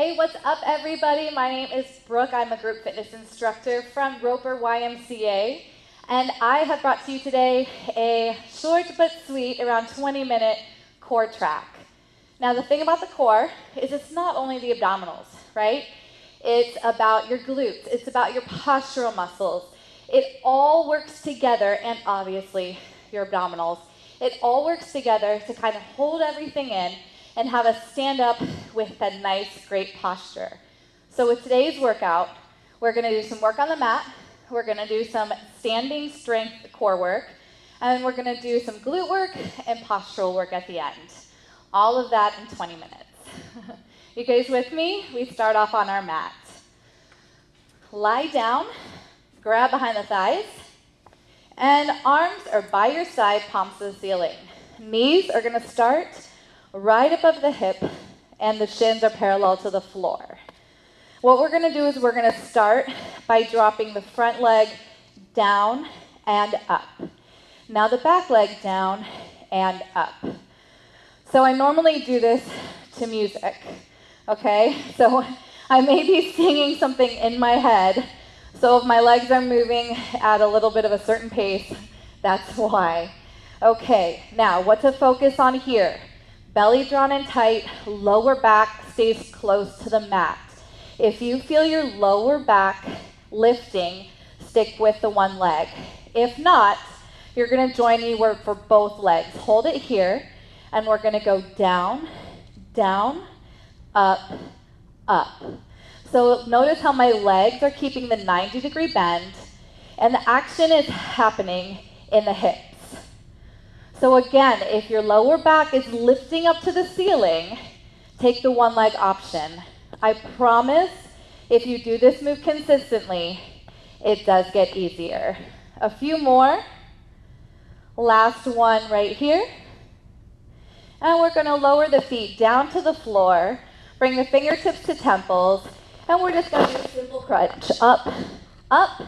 Hey, what's up, everybody? My name is Brooke. I'm a group fitness instructor from Roper YMCA, and I have brought to you today a short but sweet, around 20-minute core track. Now, the thing about the core is it's not only the abdominals, right? It's about your glutes. It's about your postural muscles. It all works together, and obviously your abdominals. It all works together to kind of hold everything in and have us stand up with a nice, great posture. So with today's workout, we're gonna do some work on the mat, we're gonna do some standing strength core work, and we're gonna do some glute work and postural work at the end. All of that in 20 minutes. You guys with me? We start off on our mat. Lie down, grab behind the thighs, and arms are by your side, palms to the ceiling. Knees are gonna start right above the hip, and the shins are parallel to the floor. What we're gonna do is we're gonna start by dropping the front leg down and up. Now the back leg down and up. So I normally do this to music, okay? So I may be singing something in my head, so if my legs are moving at a little bit of a certain pace, that's why. Okay, now what to focus on here? Belly drawn in tight, lower back stays close to the mat. If you feel your lower back lifting, stick with the one leg. If not, you're gonna join me for both legs. Hold it here, and we're gonna go down, down, up, up. So notice how my legs are keeping the 90-degree bend, and the action is happening in the hips. So again, if your lower back is lifting up to the ceiling, take the one leg option. I promise, if you do this move consistently, it does get easier. A few more. Last one right here. And we're gonna lower the feet down to the floor, bring the fingertips to temples, and we're just gonna do a simple crunch. Up, up,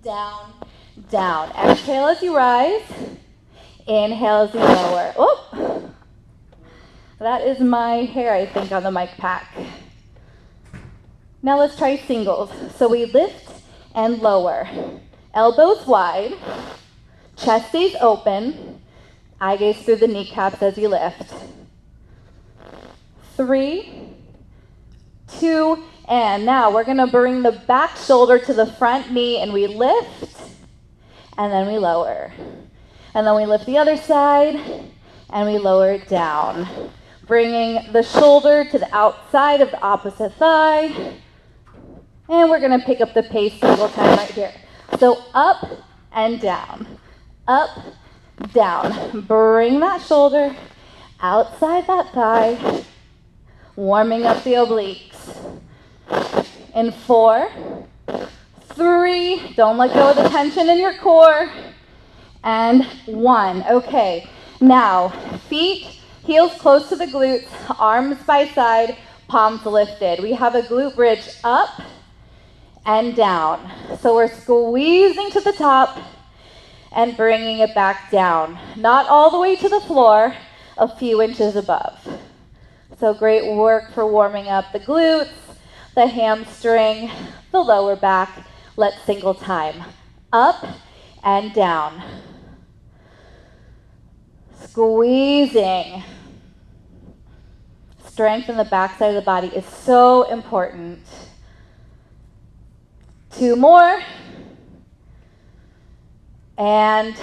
down, down. Exhale as you rise. Inhale as you lower. Oh, that is my hair, I think, on the mic pack. Now let's try singles. So we lift and lower. Elbows wide, chest stays open, eye gaze through the kneecaps as you lift. 3, 2, and now we're gonna bring the back shoulder to the front knee, and we lift, and then we lower. And then we lift the other side, and we lower it down. Bringing the shoulder to the outside of the opposite thigh. And we're gonna pick up the pace single time right here. So up and down, up, down. Bring that shoulder outside that thigh, warming up the obliques. In 4, 3, don't let go of the tension in your core. And 1. Okay, now feet, heels close to the glutes, arms by side, palms lifted. We have a glute bridge up and down. So we're squeezing to the top and bringing it back down. Not all the way to the floor, a few inches above. So great work for warming up the glutes, the hamstring, the lower back. Let's single time. Up and down. Squeezing. Strength in the backside of the body is so important. 2 more. And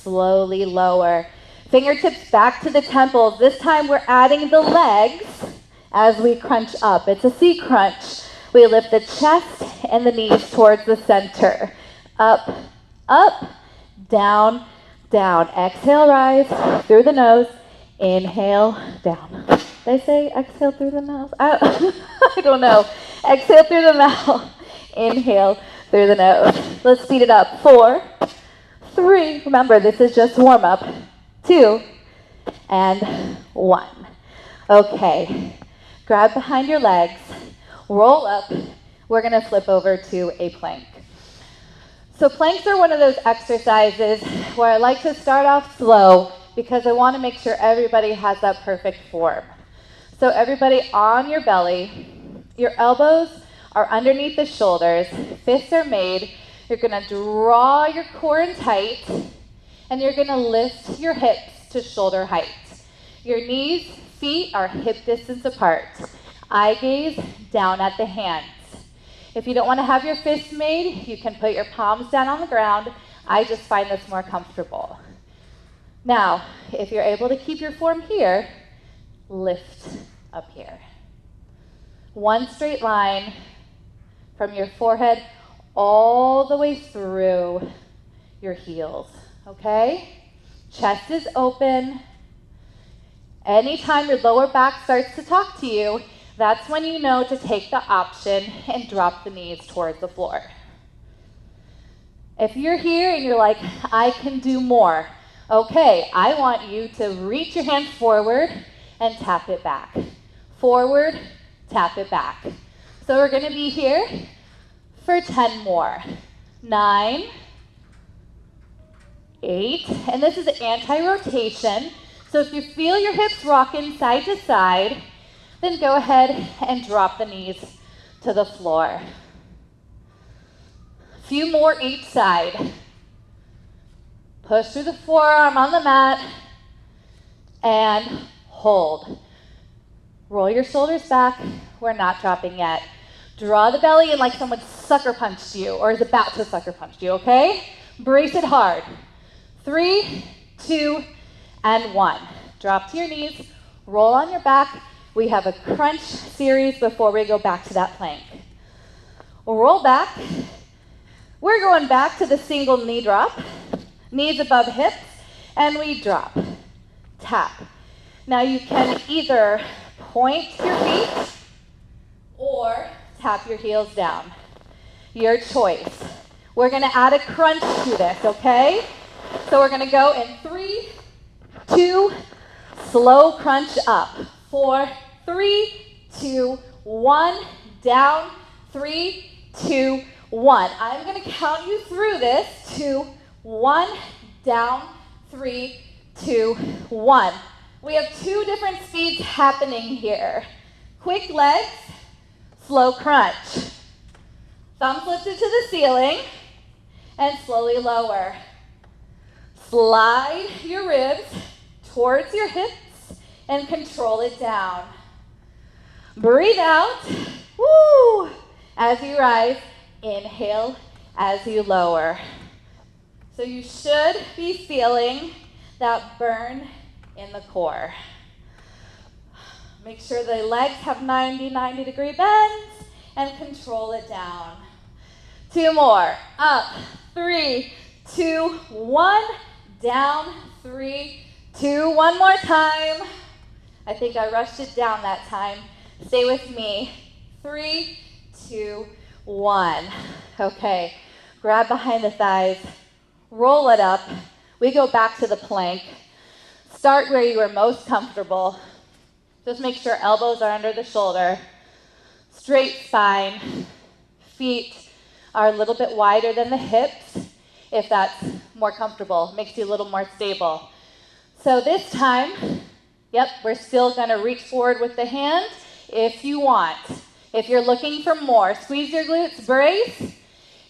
slowly lower. Fingertips back to the temples. This time we're adding the legs as we crunch up. It's a C crunch. We lift the chest and the knees towards the center. Up, up, down, down. Exhale, rise through the nose. Inhale, down. Did I say exhale through the nose? I don't know. Exhale through the mouth. Inhale through the nose. Let's speed it up. 4, 3. Remember, this is just warm up. 2, and 1. Okay. Grab behind your legs. Roll up. We're going to flip over to a plank. So planks are one of those exercises where I like to start off slow because I want to make sure everybody has that perfect form. So everybody on your belly, Your elbows are underneath the shoulders. Fists are made. You're going to draw your core in tight, and you're going to lift your hips to shoulder height. Your knees, feet are hip distance apart. Eye gaze down at the hands. If you don't want to have your fists made, you can put your palms down on the ground. I just find this more comfortable. Now, if you're able to keep your form here, lift up here. One straight line from your forehead all the way through your heels, okay? Chest is open. Anytime your lower back starts to talk to you, that's when you know to take the option and drop the knees towards the floor. If you're here and you're like, I can do more, okay, I want you to reach your hands forward and tap it back. Forward, tap it back. So we're going to be here for 10 more. 9, 8, and this is anti-rotation. So if you feel your hips rocking side to side, then go ahead and drop the knees to the floor. A few more each side. Push through the forearm on the mat and hold. Roll your shoulders back. We're not dropping yet. Draw the belly in like someone sucker punched you or is about to sucker punch you, okay? Brace it hard. 3, 2, and 1. Drop to your knees. Roll on your back. We have a crunch series before we go back to that plank. Roll back. We're going back to the single knee drop. Knees above hips, and we drop. Tap. Now you can either point your feet or tap your heels down. Your choice. We're going to add a crunch to this, okay? So we're going to go in 3, 2, slow crunch up. 4, 3, 2, 1, down, 3, 2, 1. I'm going to count you through this. 2, 1, down, 3, 2, 1. We have 2 different speeds happening here. Quick legs, slow crunch. Thumbs lifted to the ceiling, and slowly lower. Slide your ribs towards your hips and control it down. Breathe out, woo, as you rise. Inhale as you lower. So you should be feeling that burn in the core. Make sure the legs have 90-degree bends and control it down. 2 more. Up. 3, 2, 1. Down. 3, 2. One more time. I think I rushed it down that time. Stay with me. 3, 2, 1. Okay. Grab behind the thighs. Roll it up. We go back to the plank. Start where you are most comfortable. Just make sure elbows are under the shoulder. Straight spine. Feet are a little bit wider than the hips, if that's more comfortable. Makes you a little more stable. So this time, yep, we're still going to reach forward with the hands if you want. If you're looking for more, squeeze your glutes, brace.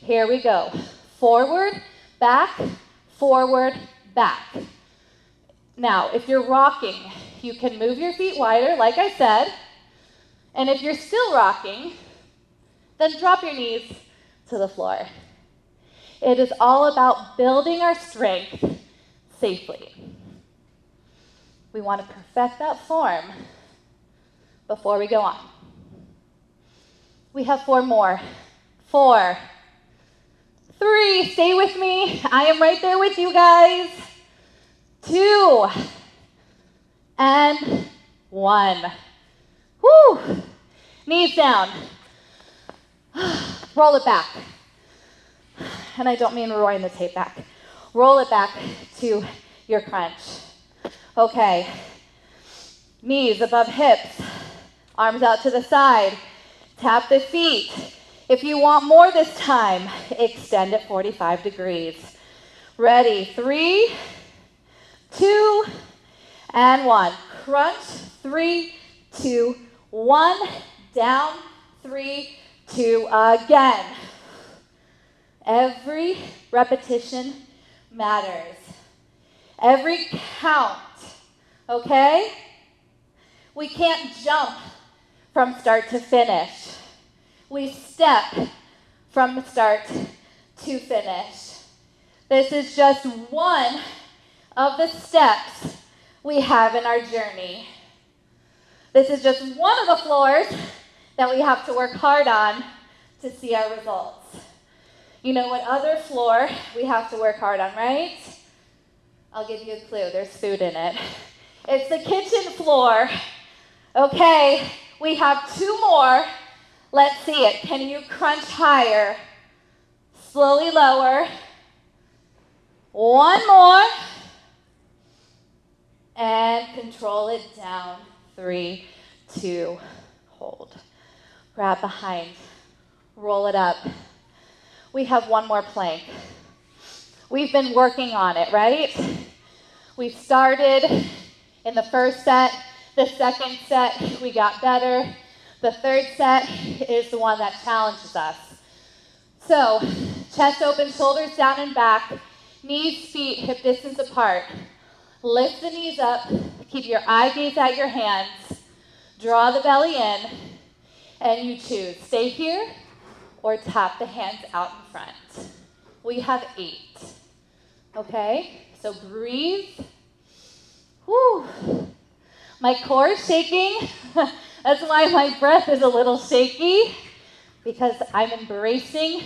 Here we go. Forward, back, forward, back. Now, if you're rocking, you can move your feet wider, like I said. And if you're still rocking, then drop your knees to the floor. It is all about building our strength safely. We want to perfect that form before we go on. We have 4 more. 4, 3, stay with me. I am right there with you guys. 2, and 1. Woo! Knees down. Roll it back. And I don't mean rowing the tape back. Roll it back to your crunch. Okay. Knees above hips. Arms out to the side. Tap the feet. If you want more this time, extend at 45 degrees. Ready? 3, 2, and 1. Crunch. 3, 2, 1. Down. 3, 2, again. Every repetition matters. Every count, okay? We can't jump from start to finish. We step from start to finish. This is just one of the steps we have in our journey. This is just one of the floors that we have to work hard on to see our results. You know what other floor we have to work hard on, right? I'll give you a clue. There's food in it. It's the kitchen floor. Okay, we have 2 more. Let's see it. Can you crunch higher? Slowly lower. 1 more. And control it down. 3, 2, hold. Grab behind. Roll it up. We have 1 more plank. We've been working on it, right? We started in the first set. The second set, we got better. The third set is the one that challenges us. So, chest open, shoulders down and back, knees, feet, hip distance apart. Lift the knees up, keep your eye gaze at your hands, draw the belly in, and you choose. Stay here or tap the hands out in front. We have 8. Okay, so breathe. Whew. My core is shaking. That's why my breath is a little shaky, because I'm embracing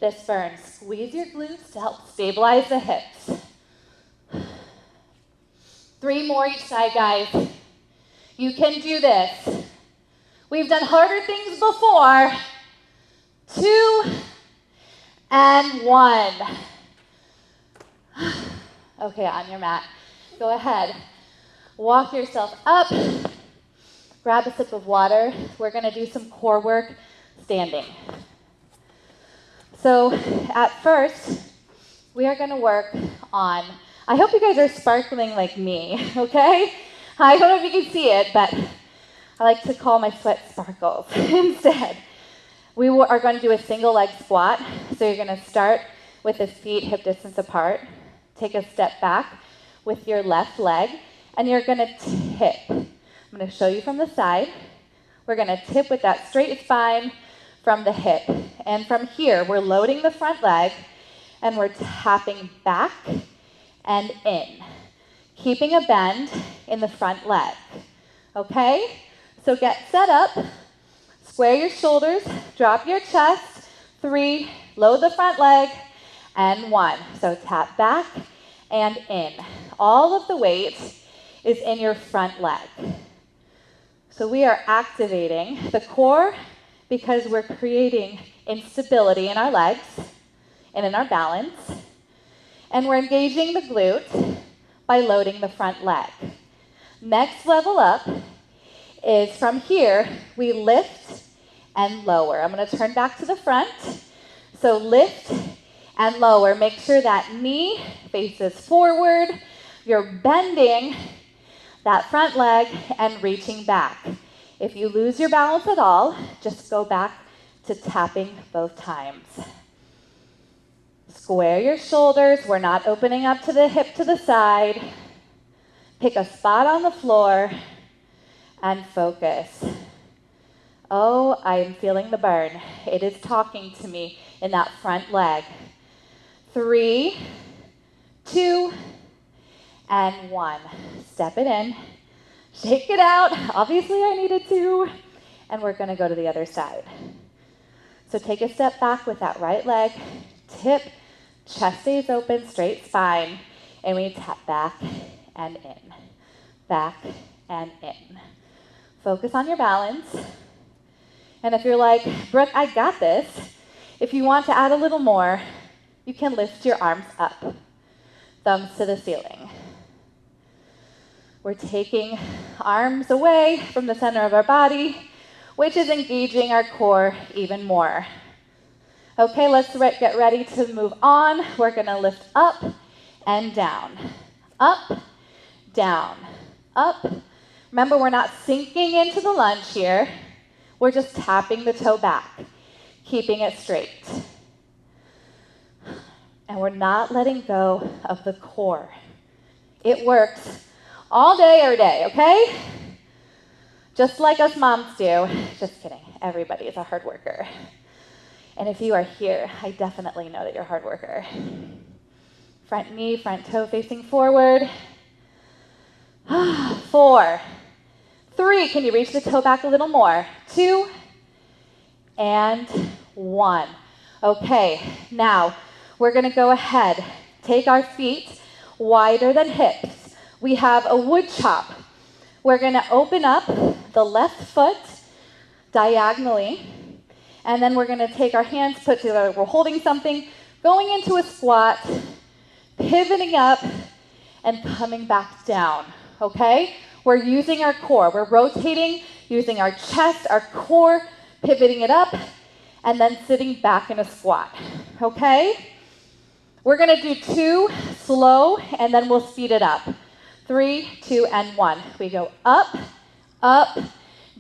this burn. Squeeze your glutes to help stabilize the hips. 3 more each side, guys. You can do this. We've done harder things before. 2 and 1. Okay, on your mat. Go ahead. Walk yourself up. Grab a sip of water. We're going to do some core work standing. So at first, we are going to work on, I hope you guys are sparkling like me, okay? I don't know if you can see it, but I like to call my sweat sparkles instead. We are going to do a single leg squat. So you're going to start with the feet hip distance apart. Take a step back with your left leg, and you're going to tip. I'm going to show you from the side. We're going to tip with that straight spine from the hip. And from here, we're loading the front leg, and we're tapping back and in, keeping a bend in the front leg. Okay? So get set up. Square your shoulders. Drop your chest. 3. Load the front leg. And 1. So tap back and in. All of the weight is in your front leg. So we are activating the core because we're creating instability in our legs and in our balance. And we're engaging the glute by loading the front leg. Next level up is from here, we lift and lower. I'm going to turn back to the front. So lift and lower. Make sure that knee faces forward. You're bending that front leg and reaching back. If you lose your balance at all, just go back to tapping both times. Square your shoulders. We're not opening up to the hip to the side. Pick a spot on the floor and focus. Oh, I am feeling the burn. It is talking to me in that front leg. 3, 2, and 1. Step it in. Shake it out. Obviously, I needed to. And we're going to go to the other side. So take a step back with that right leg. Tip. Chest stays open, straight spine. And we tap back and in. Back and in. Focus on your balance. And if you're like, Brooke, I got this. If you want to add a little more, you can lift your arms up. Thumbs to the ceiling. We're taking arms away from the center of our body, which is engaging our core even more. Okay, let's get ready to move on. We're going to lift up and down. Up, down, up. Remember, we're not sinking into the lunge here. We're just tapping the toe back, keeping it straight. And we're not letting go of the core. It works all day, every day, okay? Just like us moms do. Just kidding. Everybody is a hard worker. And if you are here, I definitely know that you're a hard worker. Front knee, front toe facing forward. 4, 3, can you reach the toe back a little more? 2, and 1. Okay, now we're gonna go ahead, take our feet wider than hips. We have a wood chop. We're gonna open up the left foot diagonally, and then we're gonna take our hands put together. We're holding something, going into a squat, pivoting up, and coming back down. Okay? We're using our core. We're rotating, using our chest, our core, pivoting it up, and then sitting back in a squat. Okay? We're going to do 2 slow, and then we'll speed it up. 3, 2, and 1. We go up, up,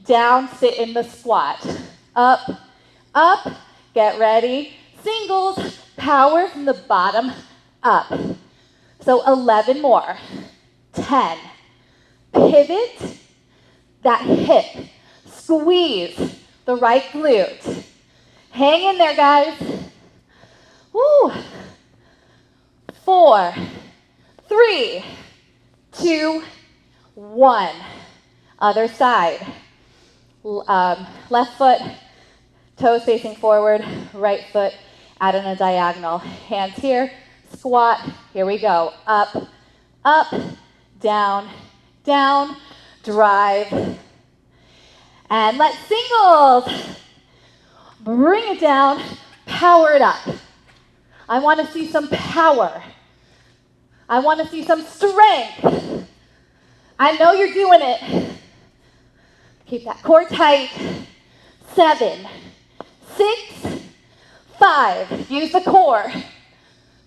down, sit in the squat. Up, up, get ready. Singles, power from the bottom up. So 11 more. 10. Pivot that hip. Squeeze the right glute. Hang in there, guys. Woo. 4, 3, 2, 1. Other side. Left foot, toes facing forward, right foot out in a diagonal. Hands here, squat. Here we go. Up, up, down, down, drive. And let's singles. Bring it down, power it up. I want to see some power. I want to see some strength. I know you're doing it. Keep that core tight. 7, 6, 5. Use the core.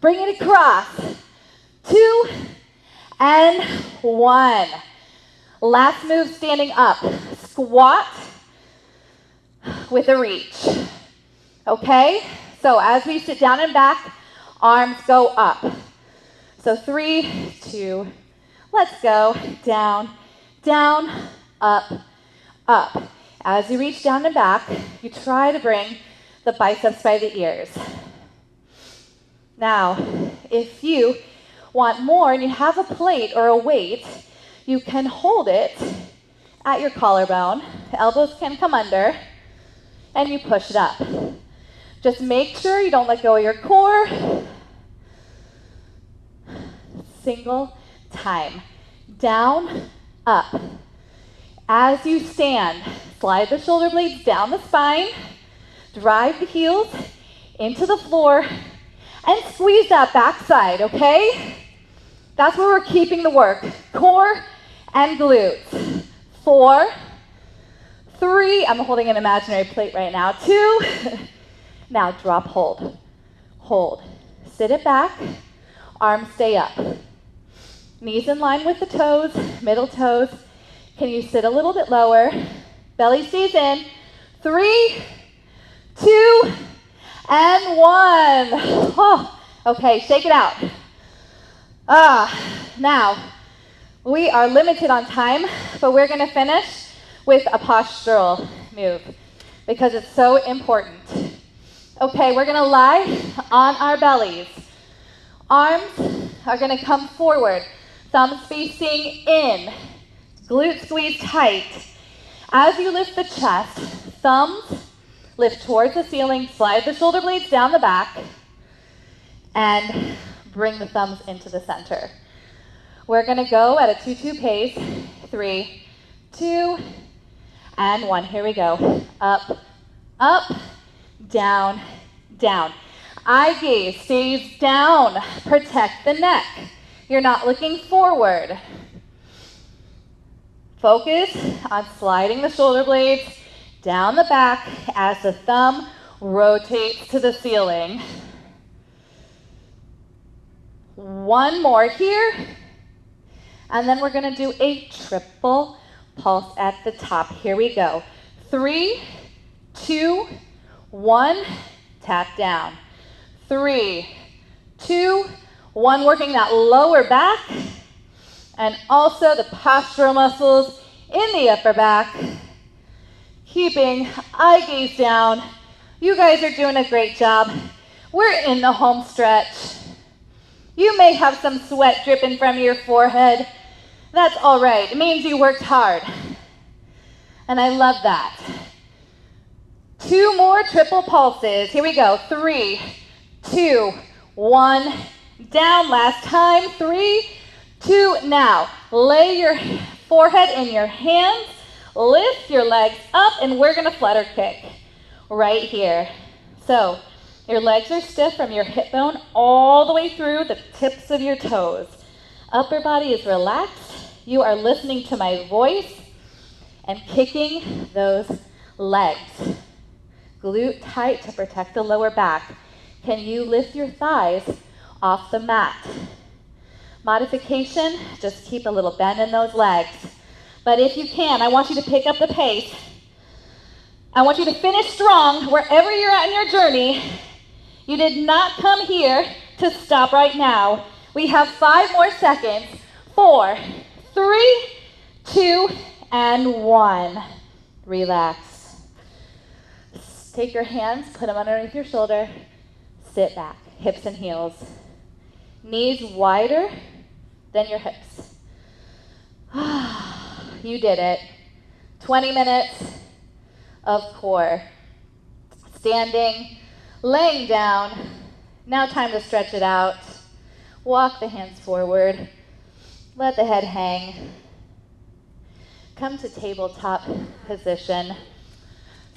Bring it across. 2, and 1. Last move, standing up. Squat with a reach. Okay? So as we sit down and back, arms go up. So 3, 2, let's go. Down, down, up, up. As you reach down and back, you try to bring the biceps by the ears. Now, if you want more and you have a plate or a weight, you can hold it at your collarbone. The elbows can come under, and you push it up. Just make sure you don't let go of your core. Single time. Down, up. As you stand, slide the shoulder blades down the spine, drive the heels into the floor, and squeeze that backside, okay? That's where we're keeping the work. Core and glutes. 4, 3, I'm holding an imaginary plate right now. 2, now drop, hold. Hold. Sit it back, arms stay up. Knees in line with the toes, middle toes. Can you sit a little bit lower? Belly stays in. 3, 2, and 1. Oh, okay, shake it out. Now, we are limited on time, but we're going to finish with a postural move because it's so important. Okay, we're going to lie on our bellies. Arms are going to come forward. Thumbs facing in. Glute squeeze tight. As you lift the chest, thumbs lift towards the ceiling, slide the shoulder blades down the back, and bring the thumbs into the center. We're going to go at a 2-2 pace. 3, 2, and 1. Here we go. Up, up, down, down. Eye gaze stays down. Protect the neck. You're not looking forward. Focus on sliding the shoulder blades down the back as the thumb rotates to the ceiling. 1 more here. And then we're going to do a triple pulse at the top. Here we go. 3, 2, 1, tap down. 3, 2, 1, working that lower back and also the postural muscles in the upper back. Keeping eye gaze down. You guys are doing a great job. We're in the home stretch. You may have some sweat dripping from your forehead. That's all right. It means you worked hard. And I love that. 2 more triple pulses. Here we go. 3, 2, 1. Down last time. 3, 2. Now, lay your forehead in your hands. Lift your legs up, and we're going to flutter kick right here. So, your legs are stiff from your hip bone all the way through the tips of your toes. Upper body is relaxed. You are listening to my voice and kicking those legs. Glute tight to protect the lower back. Can you lift your thighs off the mat? Modification, just keep a little bend in those legs. But if you can, I want you to pick up the pace. I want you to finish strong wherever you're at in your journey. You did not come here to stop right now. We have 5 more seconds. 4, 3, 2, and 1. Relax. Take your hands, put them underneath your shoulder. Sit back, hips and heels. Knees wider than your hips. You did it. 20 minutes of core. Standing, laying down. Now time to stretch it out. Walk the hands forward. Let the head hang. Come to tabletop position.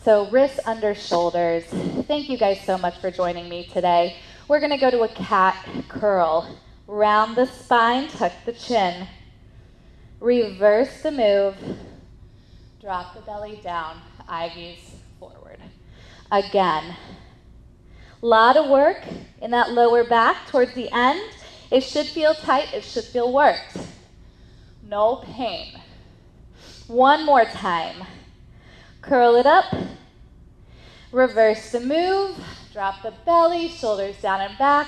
So wrists under shoulders. Thank you guys so much for joining me today. We're going to go to a cat curl. Round the spine, tuck the chin. Reverse the move. Drop the belly down. Eye gaze forward. Again. Lot of work in that lower back towards the end. It should feel tight. It should feel worked. No pain. One more time. Curl it up. Reverse the move. Drop the belly, shoulders down and back.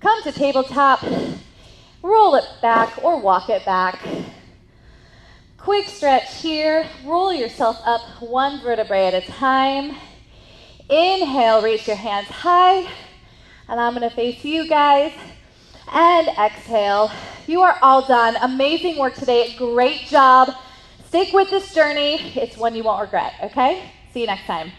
Come to tabletop. Roll it back or walk it back. Quick stretch here. Roll yourself up 1 vertebrae at a time. Inhale, reach your hands high. And I'm going to face you guys. And exhale. You are all done. Amazing work today. Great job. Stick with this journey. It's one you won't regret, okay? See you next time.